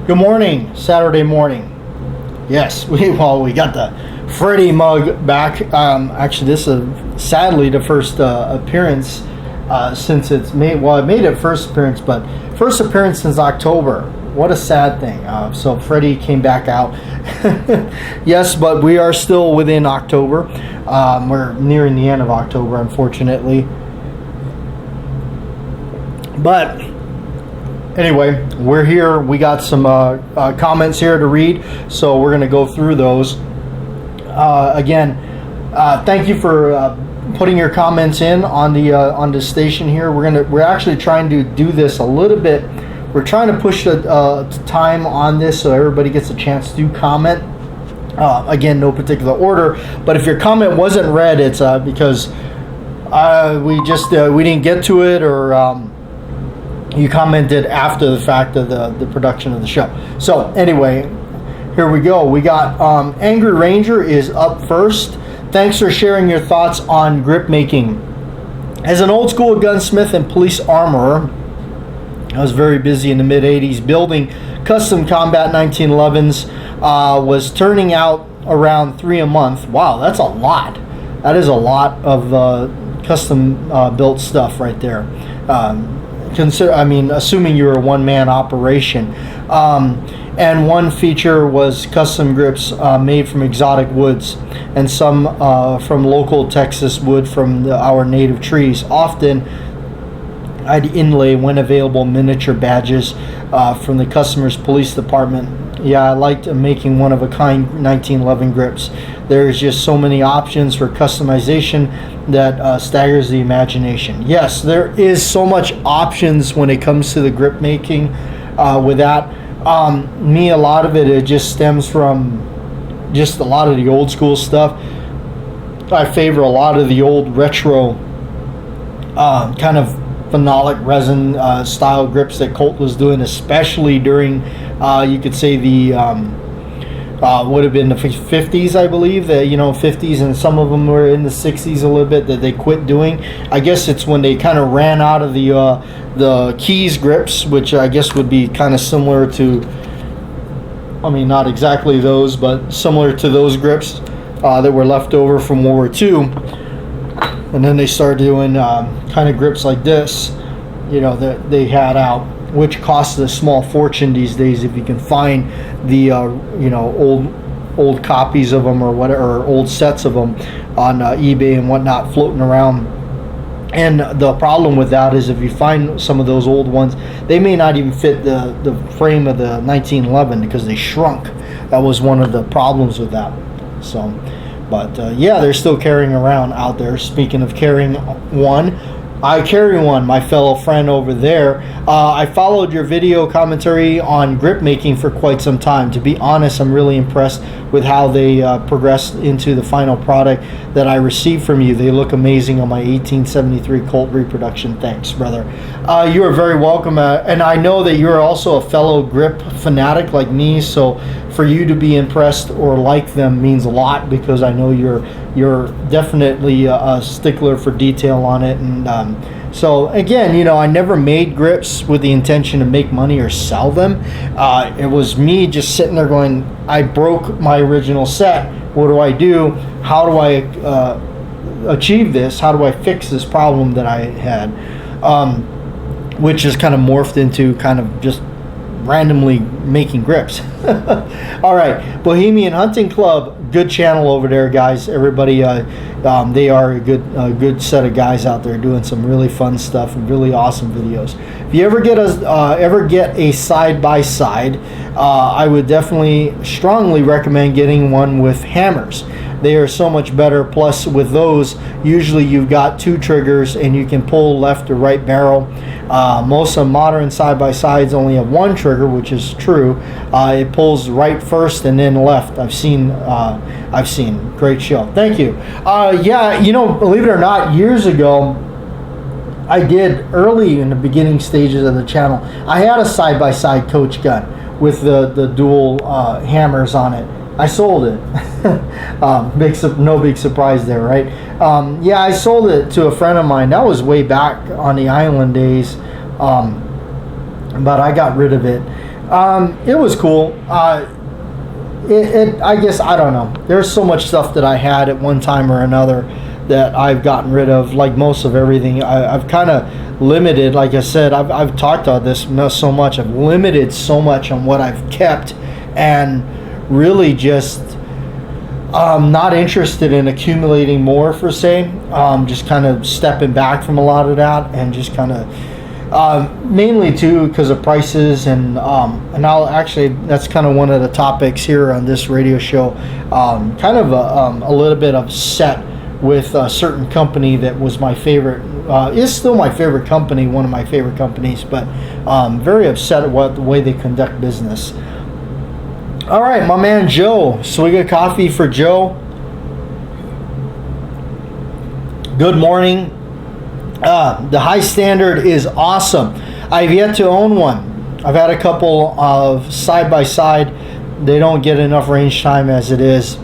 Good morning, Saturday morning. Yes, we got the Freddy mug back. Actually, this is sadly the first appearance since it's made. Well, it made its first appearance, but first appearance since October. What a sad thing. So Freddy came back out. Yes, but we are still within October. We're nearing the end of October, unfortunately. But anyway, we're here. We got some comments here to read, so we're going to go through those. Again, thank you for putting your comments in on the station here. We're actually trying to do this a little bit. We're trying to push the time on this so everybody gets a chance to comment. Again, no particular order, but if your comment wasn't read, it's because we didn't get to it, or you commented after the fact of the production of the show. So anyway, here we go. We got Angry Ranger is up first. Thanks for sharing your thoughts on grip making. As an old school gunsmith and police armorer, I was very busy in the mid-'80s building custom combat 1911s. Was turning out around 3 a month. Wow, that's a lot. That is a lot of custom built stuff right there. Assuming you're a one-man operation. And one feature was custom grips made from exotic woods, and some from local Texas wood from our native trees. Often I'd inlay, when available, miniature badges from the customer's police department. Yeah, I liked making one-of-a-kind 1911 grips. There's just so many options for customization that staggers the imagination. Yes, there is so much options when it comes to the grip making with that. A lot of it just stems from just a lot of the old school stuff. I favor a lot of the old retro kind of phenolic resin style grips that Colt was doing, especially during you could say the would have been the 50s, I believe, that 50s, and some of them were in the 60s a little bit that they quit doing. I guess it's when they kind of ran out of the keys grips, which I guess would be kind of similar to, not exactly those, but similar to those grips that were left over from World War II. And then they started doing kind of grips like this, that they had out, which costs a small fortune these days if you can find the old copies of them or whatever, or old sets of them on eBay and whatnot floating around. And the problem with that is if you find some of those old ones, they may not even fit the frame of the 1911 because they shrunk. That was one of the problems with that. So. But yeah, they're still carrying around out there. Speaking of carrying one, I carry one, my fellow friend over there. I followed your video commentary on grip making for quite some time. To be honest, I'm really impressed with how they progressed into the final product that I received from you. They look amazing on my 1873 Colt reproduction. Thanks, brother. You are very welcome. And I know that you're also a fellow grip fanatic like me, so for you to be impressed or like them means a lot, because I know you're definitely a stickler for detail on it. And so again, I never made grips with the intention to make money or sell them. It was me just sitting there going, I broke my original set. What do I do? How do I achieve this? How do I fix this problem that I had? Which is kind of morphed into kind of just randomly making grips. All right, Bohemian Hunting Club, good channel over there, guys. Everybody, they are a good set of guys out there doing some really fun stuff and really awesome videos. If you ever get a side by side, I would definitely strongly recommend getting one with hammers. They are so much better. Plus, with those, usually you've got 2 triggers and you can pull left or right barrel. Most of modern side-by-sides only have 1 trigger, which is true. It pulls right first and then left. I've seen. Great show. Thank you. Yeah, believe it or not, years ago, I did, early in the beginning stages of the channel, I had a side-by-side coach gun with the dual hammers on it. I sold it. No big surprise there, right? Yeah, I sold it to a friend of mine. That was way back on the island days, but I got rid of it. It was cool. I guess, I don't know. There's so much stuff that I had at one time or another that I've gotten rid of. Like most of everything, I've kind of limited. Like I said, I've talked about this so much. I've limited so much on what I've kept, and really just not interested in accumulating more, per se. Just kind of stepping back from a lot of that, and just kind of mainly too because of prices, and I'll actually, that's kind of one of the topics here on this radio show. Kind of a little bit upset with a certain company that was my favorite, is still my favorite company, one of my favorite companies, but very upset at the way they conduct business. All right, my man Joe. Swig of coffee for Joe. Good morning. The High Standard is awesome. I've yet to own one. I've had a couple of side-by-side. They don't get enough range time as it is.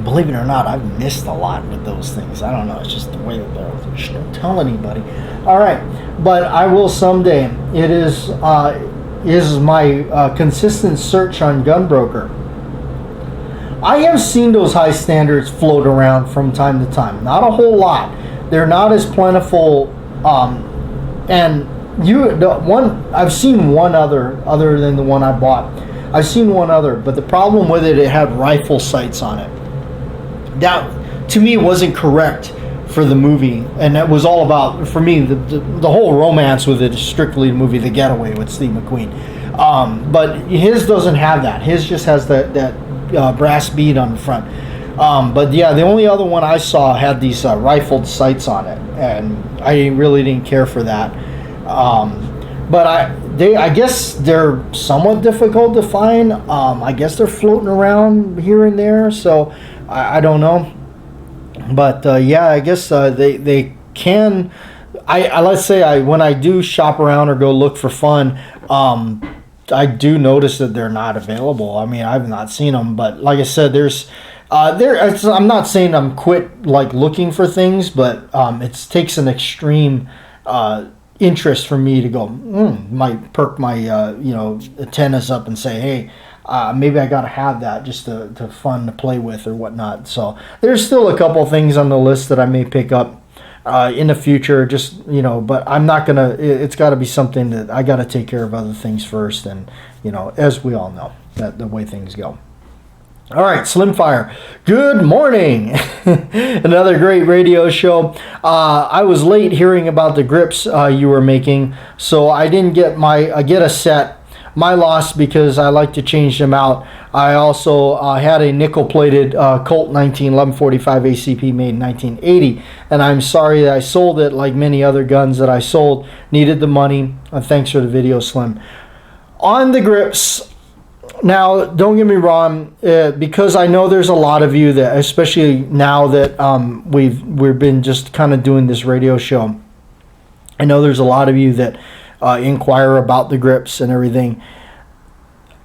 Believe it or not, I've missed a lot with those things. I don't know. It's just the way that they're. Don't tell anybody. All right, but I will someday. It is my consistent search on Gunbroker. I have seen those High Standards float around from time to time. Not a whole lot. They're not as plentiful, and I've seen one other than the one I bought. I've seen one other, but the problem with it had rifle sights on it. That, to me, wasn't correct for the movie, and that was all about, for me, the whole romance with it is strictly the movie The Getaway with Steve McQueen. But his doesn't have that. His just has that brass bead on the front. But yeah, the only other one I saw had these rifled sights on it, and I really didn't care for that. But I guess they're somewhat difficult to find. I guess they're floating around here and there, so I don't know. But yeah, I guess they can. Let's say when I do shop around or go look for fun, I do notice that they're not available. I mean, I've not seen them, but like I said, I'm not saying I'm quit like looking for things, but it takes an extreme interest for me to go. Might perk my antennas up and say, hey, maybe I gotta have that just to fun to play with or whatnot. So there's still a couple things on the list that I may pick up in the future. Just but I'm not gonna. It's got to be something that I got to take care of other things first, and as we all know, that the way things go. All right, Slimfire. Good morning. Another great radio show. I was late hearing about the grips you were making, so I didn't get a set. My loss because I like to change them out. I also had a nickel-plated Colt 1145 ACP made in 1980, and I'm sorry that I sold it. Like many other guns that I sold, needed the money. Thanks for the video, Slim. On the grips. Now, don't get me wrong, because I know there's a lot of you that, especially now that we've been just kind of doing this radio show, I know there's a lot of you that inquire about the grips and everything.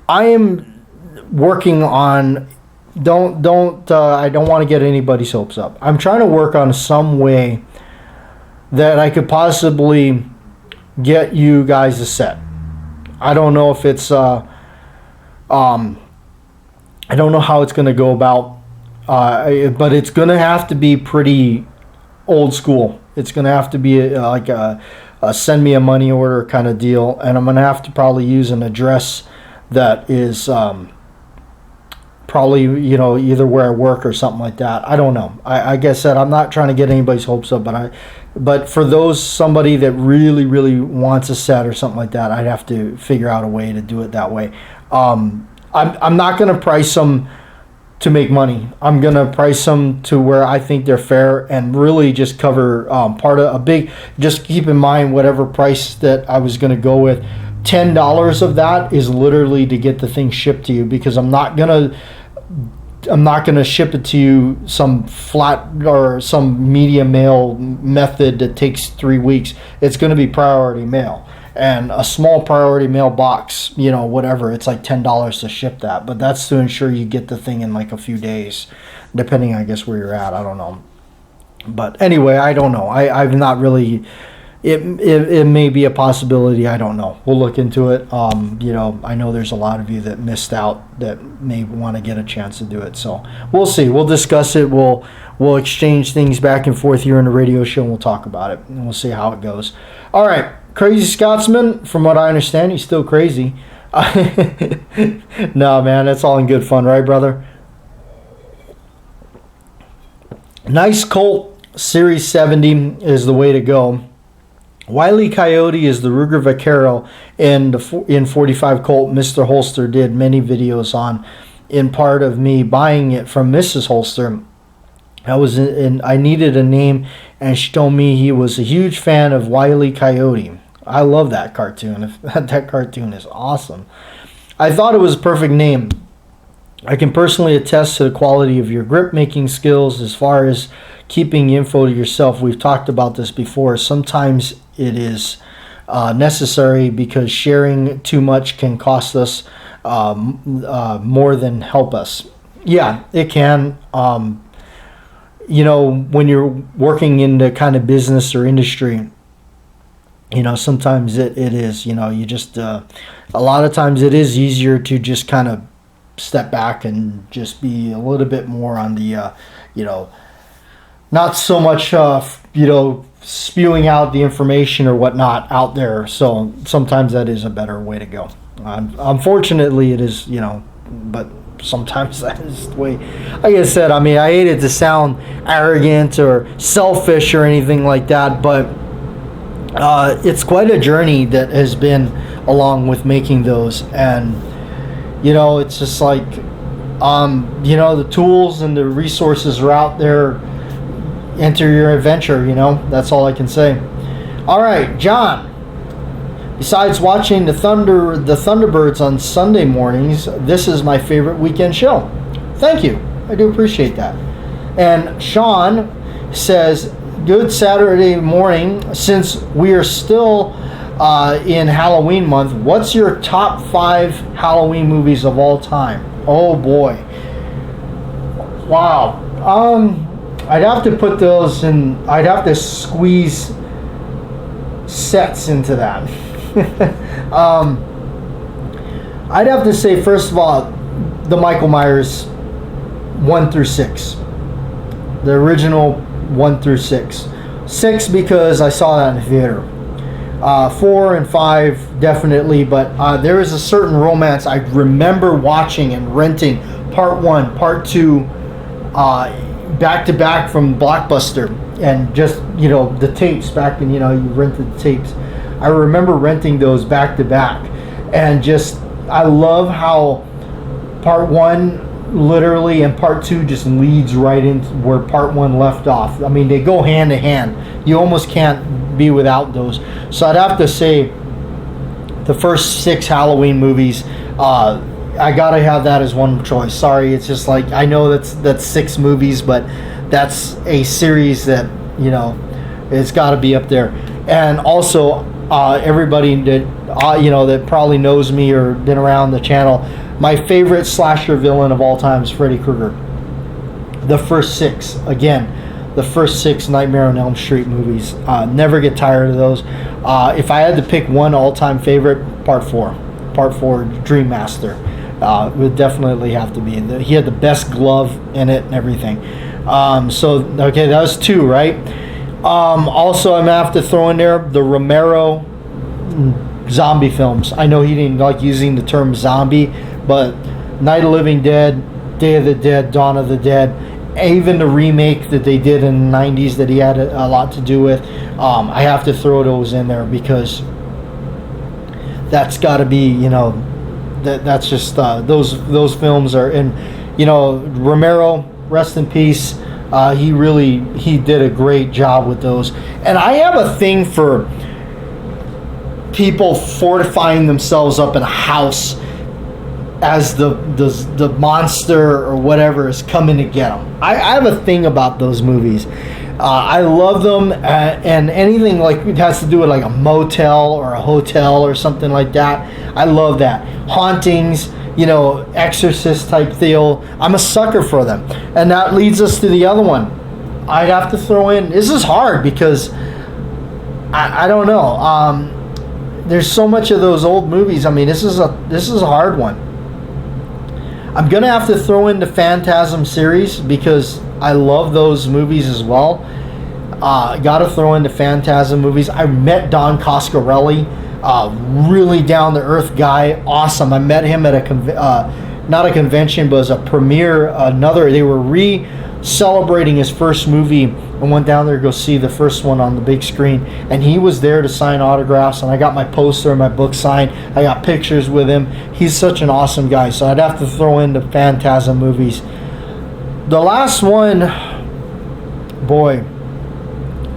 I am working on. I don't want to get anybody's hopes up. I'm trying to work on some way that I could possibly get you guys a set. I don't know if it's. I don't know how it's going to go about, but it's going to have to be pretty old school. It's going to have to be like a send me a money order kind of deal, and I'm going to have to probably use an address that is probably either where I work or something like that. I don't know. I guess that I'm not trying to get anybody's hopes up, but for somebody that really really wants a set or something like that, I'd have to figure out a way to do it that way. I'm not going to price them to make money. I'm going to price them to where I think they're fair and really just cover part of a big, just keep in mind whatever price that I was going to go with. $10 of that is literally to get the thing shipped to you, because I'm not going to ship it to you some flat or some media mail method that takes 3 weeks. It's going to be priority mail. And a small priority mail box, whatever, it's like $10 to ship that. But that's to ensure you get the thing in like a few days, depending, I guess, where you're at. I don't know. But anyway, I don't know. I've not really it may be a possibility. I don't know. We'll look into it. I know there's a lot of you that missed out that may want to get a chance to do it. So we'll see. We'll discuss it. We'll exchange things back and forth here in the radio show, and we'll talk about it, and we'll see how it goes. All right, Crazy Scotsman. From what I understand, he's still crazy. No, man, that's all in good fun, right, brother? Nice Colt Series 70 is the way to go. Wile E. Coyote is the Ruger Vaquero, and in 45 Colt, Mr. Holster did many videos on. In part of me buying it from Mrs. Holster, I needed a name, and she told me he was a huge fan of Wile E. Coyote. I love that cartoon. That cartoon is awesome. I thought it was a perfect name. I can personally attest to the quality of your grip making skills as far as keeping info to yourself. We've talked about this before. Sometimes it is necessary because sharing too much can cost us more than help us. Yeah, it can. When you're working in the kind of business or industry, sometimes it is, you just, a lot of times it is easier to just kind of step back and just be a little bit more on the, not so much, spewing out the information or whatnot out there. So sometimes that is a better way to go. Unfortunately, it is, but sometimes that is the way. Like I said, I hate it to sound arrogant or selfish or anything like that, but it's quite a journey that has been along with making those. And, it's just like, the tools and the resources are out there. Enter your adventure, that's all I can say. All right, John. Besides watching the Thunderbirds on Sunday mornings, this is my favorite weekend show. Thank you. I do appreciate that. And Sean says, good Saturday morning. Since we are still in Halloween month, what's your top 5 Halloween movies of all time? Oh boy. Wow. I'd have to put those in. I'd have to squeeze sets into that. I'd have to say, first of all, the Michael Myers 1 through 6. The original 1 through 6. 6 because I saw that in the theater. 4 and 5 definitely, but there is a certain romance I remember watching and renting part 1, part 2, back to back from Blockbuster, and just the tapes back when you rented the tapes. I remember renting those back to back, and just I love how part 1 literally and part 2 just leads right into where part 1 left off. They go hand in hand. You almost can't be without those. So I'd have to say the first 6 Halloween movies. I gotta have that as one choice. Sorry, it's just like, I know that's 6 movies, but that's a series that it's got to be up there. And also, everybody that that probably knows me or been around the channel, my favorite slasher villain of all time is Freddy Krueger. The first 6, again, the first 6 Nightmare on Elm Street movies. Never get tired of those. If I had to pick one all-time favorite, Part 4, Dream Master. Would definitely have to be. He had the best glove in it and everything. Okay, that was 2, right? Also, I'm gonna have to throw in there the Romero zombie films. I know he didn't like using the term zombie, but Night of the Living Dead, Day of the Dead, Dawn of the Dead, even the remake that they did in the 90s that he had a lot to do with. I have to throw those in there because that's got to be, that's just those films are. And Romero, rest in peace. He did a great job with those. And I have a thing for people fortifying themselves up in a house as the monster or whatever is coming to get them. I have a thing about those movies. I love them, and anything like it has to do with like a motel or a hotel or something like that. I love that. Hauntings, exorcist type deal. I'm a sucker for them. And that leads us to the other one. I'd have to throw in, this is hard because I don't know. There's so much of those old movies. I mean, this is a hard one. I'm gonna have to throw in the Phantasm series because I love those movies as well. Gotta throw in the Phantasm movies. I met Don Coscarelli, really down to earth guy, awesome. I met him at not a convention, but as a premiere. They were celebrating his first movie. I went down there to go see the first one on the big screen, and he was there to sign autographs, and I got my poster and my book signed. I got pictures with him. He's such an awesome guy, so I'd have to throw in the Phantasm movies. The last one, boy,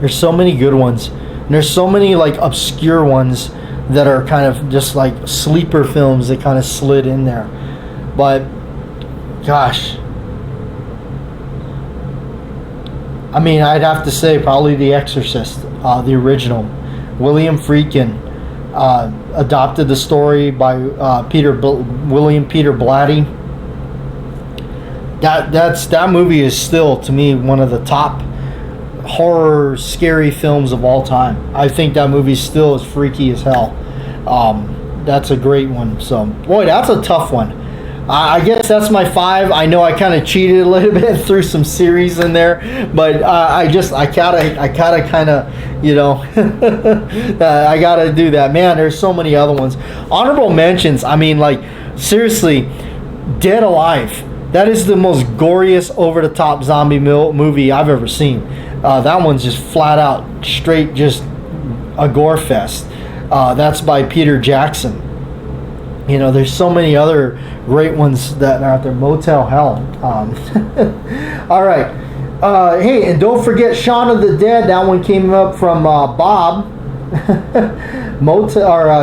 there's so many good ones. And there's so many like obscure ones that are kind of just like sleeper films that kind of slid in there. But gosh, I mean, I'd have to say probably The Exorcist, the original. William Friedkin adopted the story by William Peter Blatty. That movie is still, to me, one of the top horror, scary films of all time. I think that movie still is freaky as hell. That's a great one. So, boy, that's a tough one. I guess that's my 5. I know I kind of cheated a little bit and threw some series in there, but I gotta kind of, you know, I gotta do that. Man, there's so many other ones. Honorable mentions. I mean, like, seriously, Dead Alive. That is the most goriest, over-the-top zombie movie I've ever seen. That one's just flat out, straight, just a gore fest. That's by Peter Jackson. You know, there's so many other great ones that are out there. Motel Hell. All right. Hey, and don't forget Shaun of the Dead. That one came up from Bob.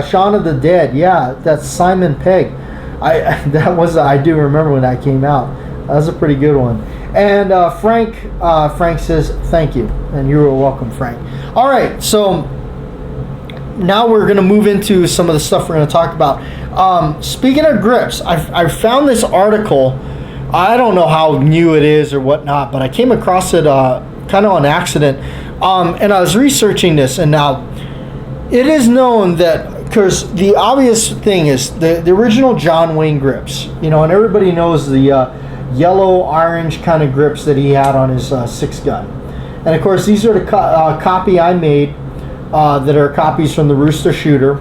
Shaun of the Dead. Yeah, that's Simon Pegg. I do remember when that came out. That was a pretty good one. And Frank says thank you, and you are welcome, Frank. All right, so now we're going to move into some of the stuff we're going to talk about. Speaking of grips, I found this article. I don't know how new it is or whatnot, but I came across it kind of on accident, and I was researching this, and now it is known that, because the obvious thing is the original John Wayne grips, you know, and everybody knows the yellow orange kind of grips that he had on his 6 gun, and of course these are the copy I made that are copies from the Rooster Shooter,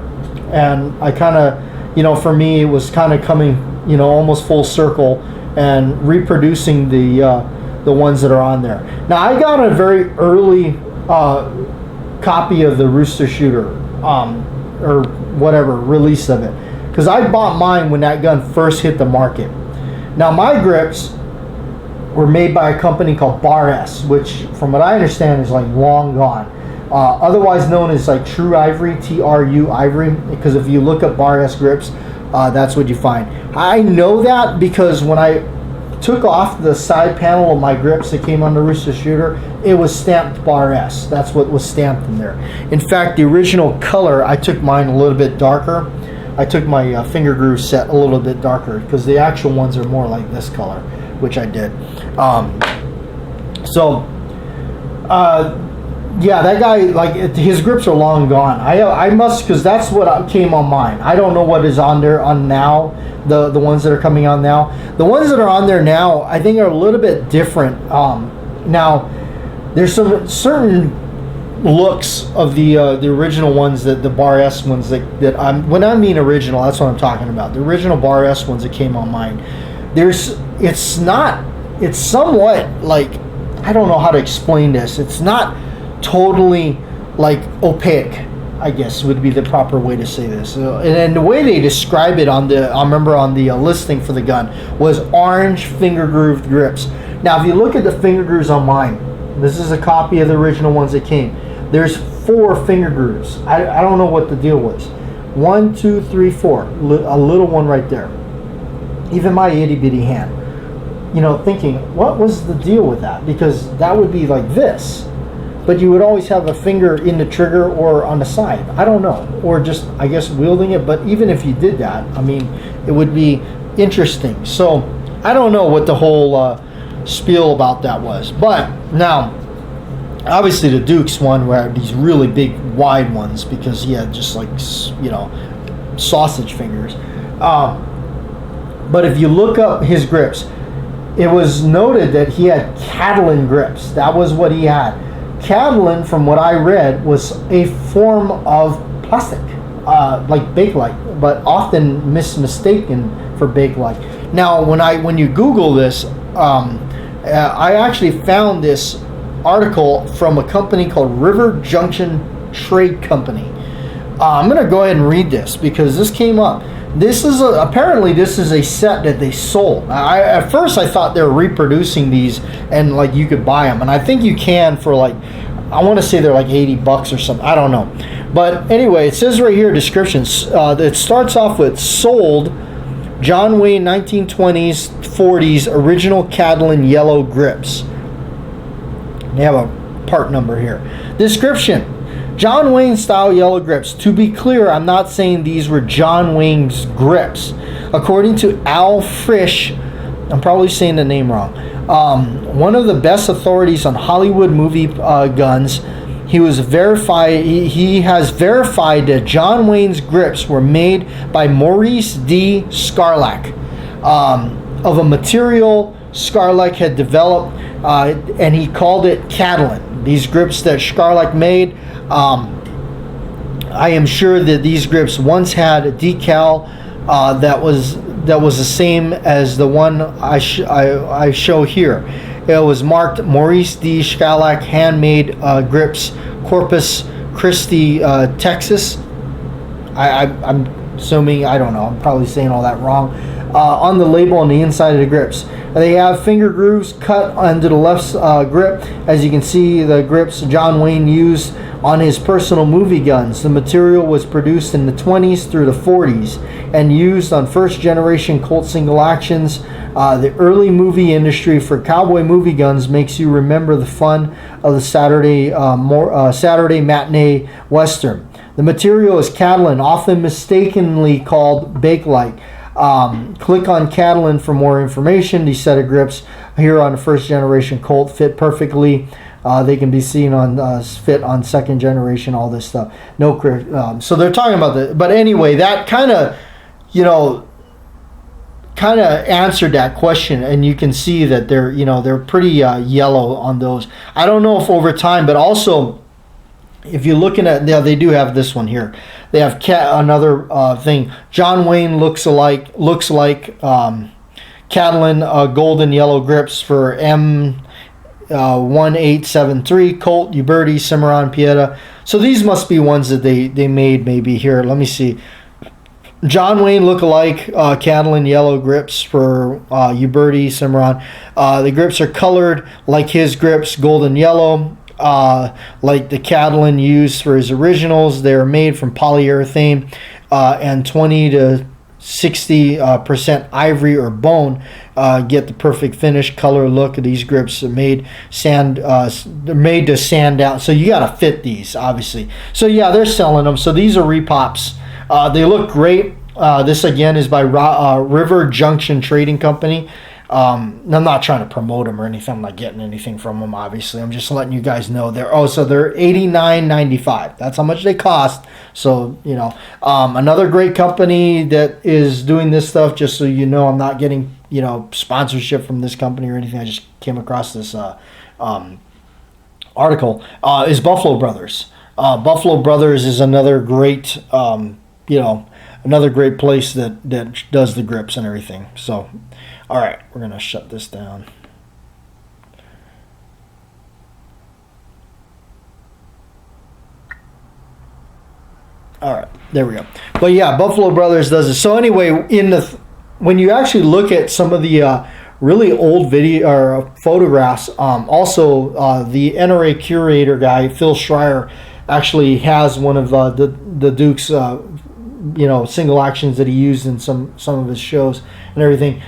and I kind of, you know, for me it was kind of coming, you know, almost full circle and reproducing the ones that are on there. Now I got a very early copy of the Rooster Shooter, or whatever release of it, because I bought mine when that gun first hit the market. Now my grips were made by a company called Bar S, which from what I understand is like long gone. Otherwise known as like True Ivory, TRU Ivory, because if you look up Bar S grips, that's what you find. I know that because when I took off the side panel of my grips that came on the Rooster Shooter, it was stamped Bar S. That's what was stamped in there. In fact, the original color, I took mine a little bit darker. I took my finger groove set a little bit darker because the actual ones are more like this color, which I did. Yeah, that guy, like, his grips are long gone. I must, because that's what came on mine. I don't know what is on there on now, the ones that are coming on now. The ones that are on there now, I think, are a little bit different. Now, there's some certain looks of the original ones, that the Bar S ones that when I mean original, that's what I'm talking about. The original Bar S ones that came on mine. It's somewhat like, I don't know how to explain this. It's not totally like opaque, I guess would be the proper way to say this. And the way they describe it I remember on the listing for the gun was orange finger grooved grips. Now, if you look at the finger grooves on mine, this is a copy of the original ones that came. There's 4 finger grooves. I don't know what the deal was. 1, 2, 3, 4. A little one right there. Even my itty bitty hand. You know, thinking, what was the deal with that? Because that would be like this. But you would always have a finger in the trigger or on the side. I don't know. Or just, I guess, wielding it. But even if you did that, I mean, it would be interesting. So, I don't know what the whole spiel about that was. But, now, Obviously, the Duke's one were these really big, wide ones because he had just like, sausage fingers. But if you look up his grips, it was noted that he had Catalan grips. That was what he had. Catalan, from what I read, was a form of plastic, like Bakelite, but often mistaken for Bakelite. Now, when you Google this, I actually found this article from a company called River Junction Trade Company. I'm going to go ahead and read this because this came up. This is apparently this is a set that they sold. At first I thought they were reproducing these and like you could buy them, and I think you can for like, I want to say they're like $80 or something. I don't know, but anyway, it says right here descriptions. It starts off with sold John Wayne 1920s 40s original Catalan yellow grips. They have a part number here. Description: John Wayne style yellow grips. To be clear, I'm not saying these were John Wayne's grips. According to Al Frisch, I'm probably saying the name wrong, one of the best authorities on Hollywood movie guns, he has verified that John Wayne's grips were made by Maurice D. Scarlac, of a material Scarlac had developed, and he called it Catalan. These grips that Scarlac made, I am sure that these grips once had a decal that was the same as the one I show here. It was marked Maurice D. Scarlac handmade grips, Corpus Christi, Texas. I'm assuming, I don't know, I'm probably saying all that wrong. On the label on the inside of the grips, they have finger grooves cut under the left grip. As you can see, the grips John Wayne used on his personal movie guns. The material was produced in the 20s through the 40s and used on first generation Colt single actions. The early movie industry for cowboy movie guns makes you remember the fun of the Saturday matinee western. The material is Catalan, often mistakenly called Bakelite. Click on Catalan for more information. These set of grips here on the first generation Colt fit perfectly. They can be seen on fit on second generation, all this stuff. So they're talking about the, but anyway, that kind of answered that question, and you can see that they're pretty yellow on those. I don't know if over time, but also if you're looking at, they do have this one here. They have another thing. John Wayne looks like Catalan golden yellow grips for M1873 Colt, Uberti, Cimarron, Pieta. So these must be ones that they made maybe here. Let me see. John Wayne look-alike Catalan yellow grips for Uberti, Cimarron. The grips are colored like his grips, golden yellow. Like the Catalan used for his originals. They're made from polyurethane and 20 to 60% ivory or bone. Get the perfect finish, color, look. These grips are made they're made to sand down. So you got to fit these, obviously. So yeah, they're selling them. So these are repops. They look great. This again is by River Junction Trading Company. I'm not trying to promote them or anything. I'm not getting anything from them, obviously. I'm just letting you guys know they're $89.95. That's how much they cost. So another great company that is doing this stuff. Just so you know, I'm not getting sponsorship from this company or anything. I just came across this article. Is Buffalo Brothers. Buffalo Brothers is another great another great place that does the grips and everything. So. All right, we're going to shut this down. All right, there we go. But yeah, Buffalo Brothers does it. So anyway, when you actually look at some of the really old video or photographs, also the NRA curator guy, Phil Schreier, actually has one of the Duke's single actions that he used in some of his shows and everything.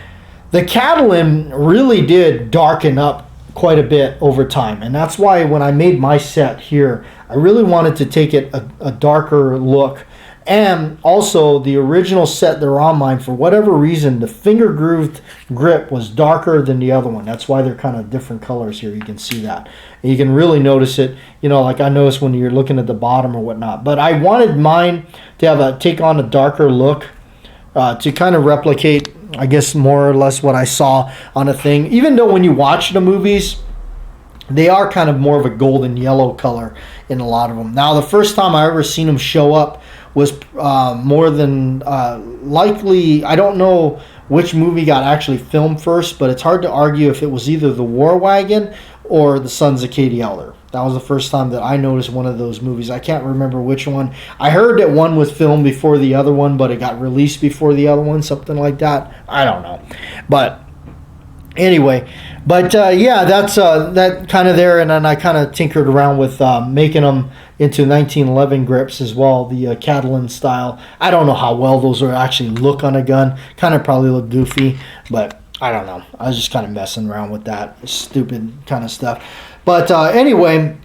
The Catalan really did darken up quite a bit over time, and that's why when I made my set here, I really wanted to take it a darker look And also, the original set they're on mine, for whatever reason, the finger grooved grip was darker than the other one. That's why they're kind of different colors here. You can see that. And you can really notice it, like I noticed when you're looking at the bottom or whatnot. But I wanted mine to take on a darker look, to kind of replicate, I guess, more or less what I saw on a thing. Even though when you watch the movies, they are kind of more of a golden yellow color in a lot of them. Now, the first time I ever seen them show up was more than likely, I don't know which movie got actually filmed first, but it's hard to argue if it was either The War Wagon or The Sons of Katie Elder. That was the first time that I noticed one of those movies. I can't remember which one. I heard that one was filmed before the other one, but it got released before the other one, something like that. I don't know. But anyway, yeah, that's that kind of there, and then I kind of tinkered around with making them into 1911 grips as well, the Catalan style. I don't know how well those will actually look on a gun. Kind of probably look goofy, but I don't know. I was just kind of messing around with that stupid kind of stuff. But anyway,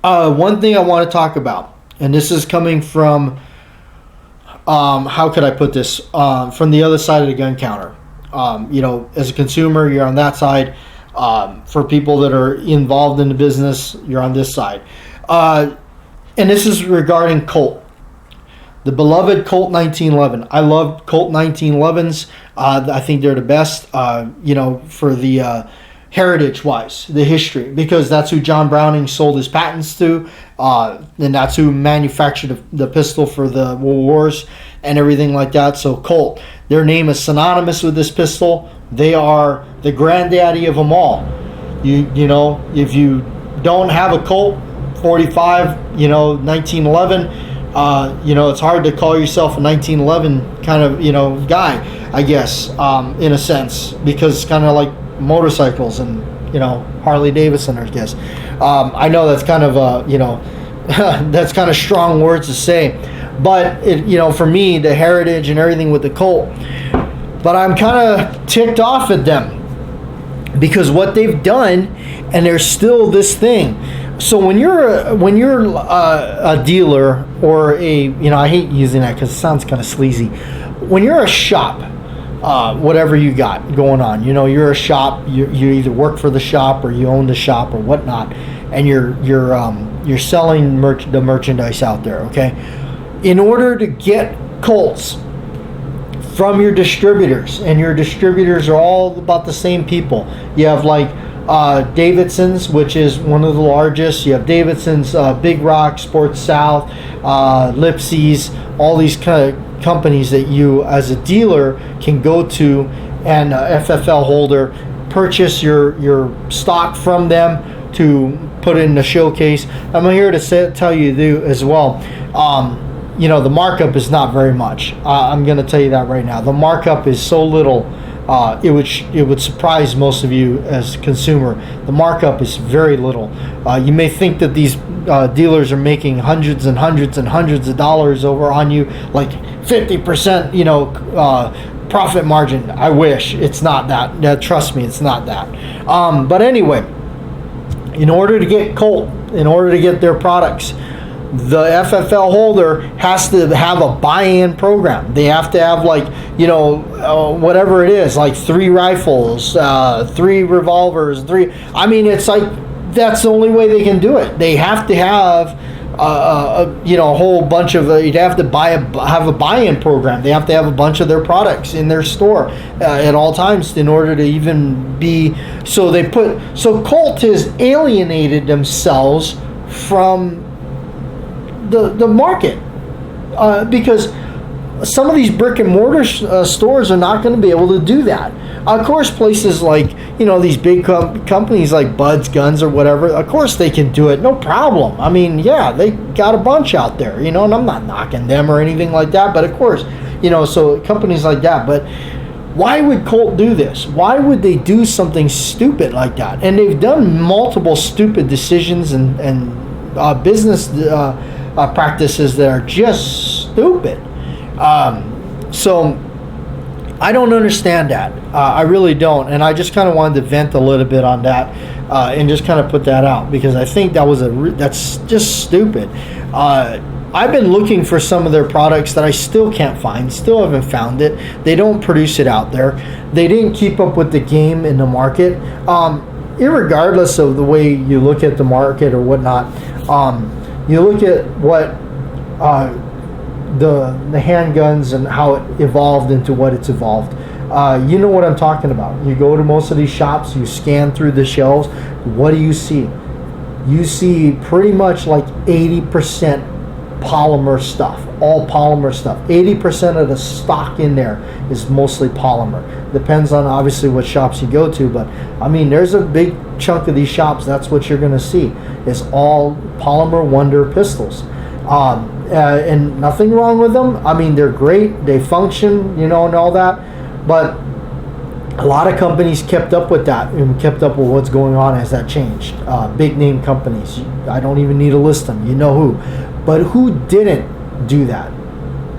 one thing I want to talk about, and this is coming from, how could I put this, from the other side of the gun counter. As a consumer, you're on that side. For people that are involved in the business, you're on this side. And this is regarding Colt. The beloved Colt 1911. I love Colt 1911s. I think they're the best, for the heritage-wise, the history, because that's who John Browning sold his patents to, and that's who manufactured the pistol for the World Wars and everything like that. So Colt, their name is synonymous with this pistol. They are the granddaddy of them all. If you don't have a Colt 45, 1911, it's hard to call yourself a 1911 kind of, guy, I guess, in a sense, because it's kind of like motorcycles and, Harley Davidson, I guess. I know that's kind of, that's kind of strong words to say, but for me, the heritage and everything with the Colt, but I'm kind of ticked off at them because what they've done, and there's still this thing. So when you're a dealer or I hate using that because it sounds kind of sleazy. When you're a shop, whatever you got going on, you're a shop. You either work for the shop or you own the shop or whatnot, and you're selling the merchandise out there. Okay, in order to get Colts from your distributors, and your distributors are all about the same people. You have like Davidson's, which is one of the largest. You have Davidson's, Big Rock, Sports South, Lipsy's, all these kind of companies that you as a dealer can go to, and FFL holder, purchase your stock from them to put it in the showcase. I'm here to tell you as well, the markup is not very much. I'm going to tell you that right now. The markup is so little, it would surprise most of you as a consumer. The markup is very little. You may think that these dealers are making hundreds and hundreds and hundreds of dollars over on you, like 50%, profit margin. I wish it's not that. Trust me, it's not that. But anyway, in order to get Colt, in order to get their products, the FFL holder has to have a buy-in program. They have to have whatever it is, like 3 rifles, 3 revolvers, 3. I mean, it's like that's the only way they can do it. They have to have a whole bunch of. You'd have to have a buy-in program. They have to have a bunch of their products in their store at all times in order to even be. So Colt has alienated themselves from the market, because some of these brick and mortar stores are not going to be able to do that. Of course, places like these big companies like Bud's Guns or whatever, of course they can do it, no problem. I mean, yeah, they got a bunch out there, and I'm not knocking them or anything like that, but of course, so companies like that. But why would Colt do this? Why would they do something stupid like that? And they've done multiple stupid decisions and business practices that are just stupid. So I don't understand that. I really don't. And I just kind of wanted to vent a little bit on that and just kind of put that out, because I think that's just stupid. I've been looking for some of their products that I still can't find, still haven't found it. They don't produce it out there. They didn't keep up with the game in the market. Irregardless of the way you look at the market or whatnot, you look at what the handguns and how it evolved into what it's evolved. You know what I'm talking about. You go to most of these shops, you scan through the shelves. What do you see? You see pretty much like 80% polymer stuff, all polymer stuff. 80% of the stock in there is mostly polymer. Depends on obviously what shops you go to, but I mean, there's a big chunk of these shops, that's what you're going to see, is all polymer Wonder pistols. And nothing wrong with them. I mean, they're great, they function, and all that, but a lot of companies kept up with that and kept up with what's going on as that changed. Big name companies, I don't even need to list them, you know who. But who didn't do that?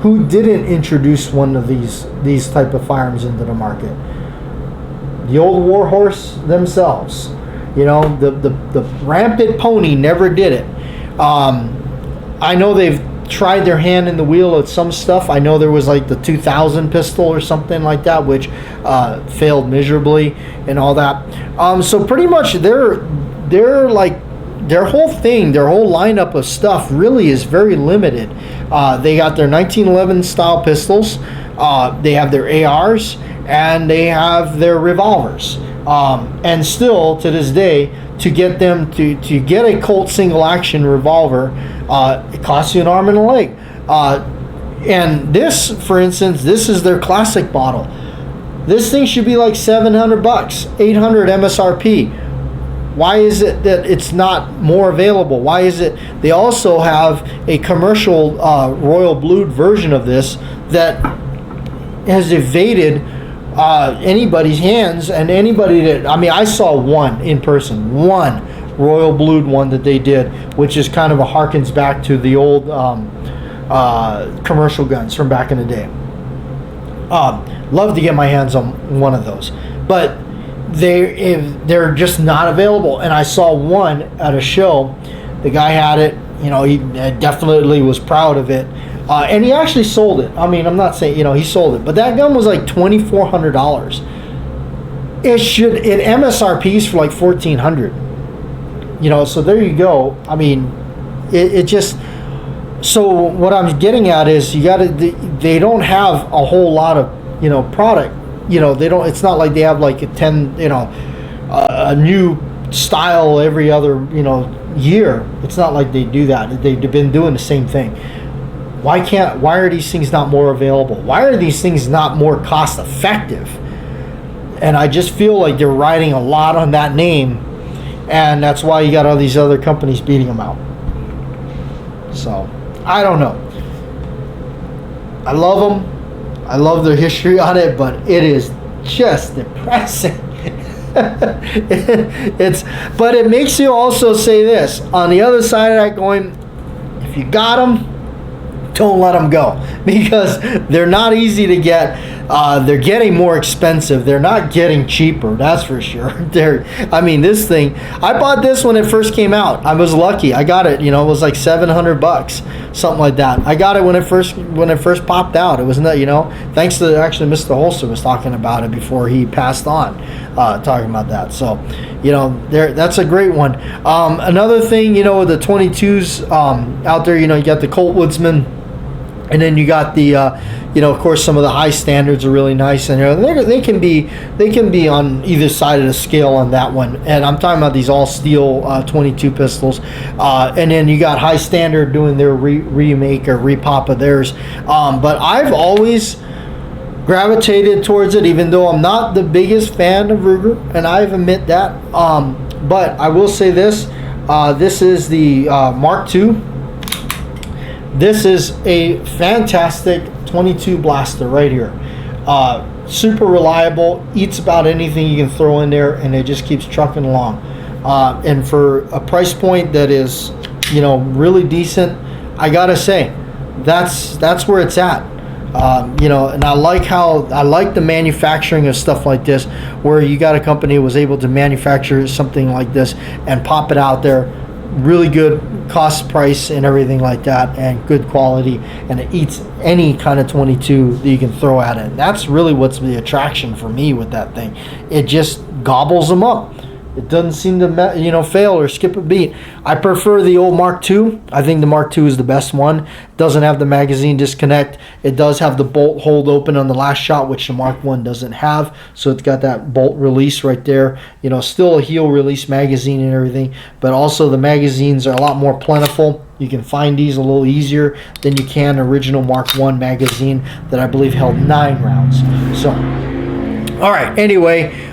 Who didn't introduce one of these type of firearms into the market? The old warhorse themselves. The rampant pony never did it. I know they've tried their hand in the wheel at some stuff. I know there was like the 2000 pistol or something like that, which failed miserably and all that. So pretty much they're like, their whole thing, their whole lineup of stuff really is very limited. They got their 1911 style pistols, they have their ARs, and they have their revolvers. And still to this day, to get them to get a Colt single action revolver, it costs you an arm and a leg. And this, for instance, this is their classic model. This thing should be like $700, $800 MSRP. Why is it that it's not more available? Why is it they also have a commercial royal blued version of this that has evaded anybody's hands, and anybody that, I mean, I saw one in person, one royal blued one that they did, which is kind of a harkens back to the old commercial guns from back in the day. Love to get my hands on one of those, but they're just not available. And I saw one at a show. The guy had it, he definitely was proud of it, and he actually sold it. I mean, I'm not saying he sold it, but that gun was like $2,400. It MSRP's for like $1,400. So there you go. I mean, it just, so what I'm getting at is they don't have a whole lot of product. They don't, it's not like they have like a new style every other year. It's not like they do that. They've been doing the same thing. Why are these things not more available? Why are these things not more cost effective? And I just feel like they're riding a lot on that name, and that's why you got all these other companies beating them out. So I don't know. I love them. I love their history on it, but it is just depressing. But it makes you also say this on the other side of that coin: if you got them, don't let them go, because they're not easy to get. They're getting more expensive. They're not getting cheaper, that's for sure. This thing, I bought this when it first came out. I was lucky. I got it, it was like $700, something like that. I got it when it first popped out. It was not, thanks to actually Mr. Holster was talking about it before he passed on, talking about that. So, that's a great one. Another thing, the 22s out there, you got the Colt Woodsman. And then you got the, of course, some of the high standards are really nice, and they can be on either side of the scale on that one. And I'm talking about these all steel 22 pistols, and then you got high standard doing their remake or repop of theirs. But I've always gravitated towards it, even though I'm not the biggest fan of Ruger, and I admit that. But I will say this: this is the Mark II. This is a fantastic 22 blaster right here. Super reliable, eats about anything you can throw in there, and it just keeps trucking along. And for a price point that is, really decent, I gotta say, that's where it's at. And I like the manufacturing of stuff like this, where you got a company who was able to manufacture something like this and pop it out there really good cost price and everything like that, and good quality, and it eats any kind of 22 that you can throw at it. That's really what's the attraction for me with that thing. It just gobbles them up. It doesn't seem to fail or skip a beat. I prefer the old Mark II. I think the Mark II is the best one. It doesn't have the magazine disconnect. It does have the bolt hold open on the last shot, which the Mark I doesn't have. So it's got that bolt release right there. Still a heel release magazine and everything, but also the magazines are a lot more plentiful. You can find these a little easier than you can original Mark I magazine that I believe held 9 rounds. So, all right. Anyway,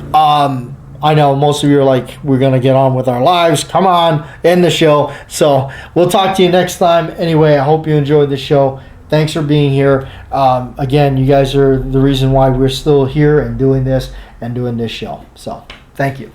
I know most of you are like, we're going to get on with our lives. Come on, end the show. So we'll talk to you next time. Anyway, I hope you enjoyed the show. Thanks for being here. Again, you guys are the reason why we're still here and doing this show. So thank you.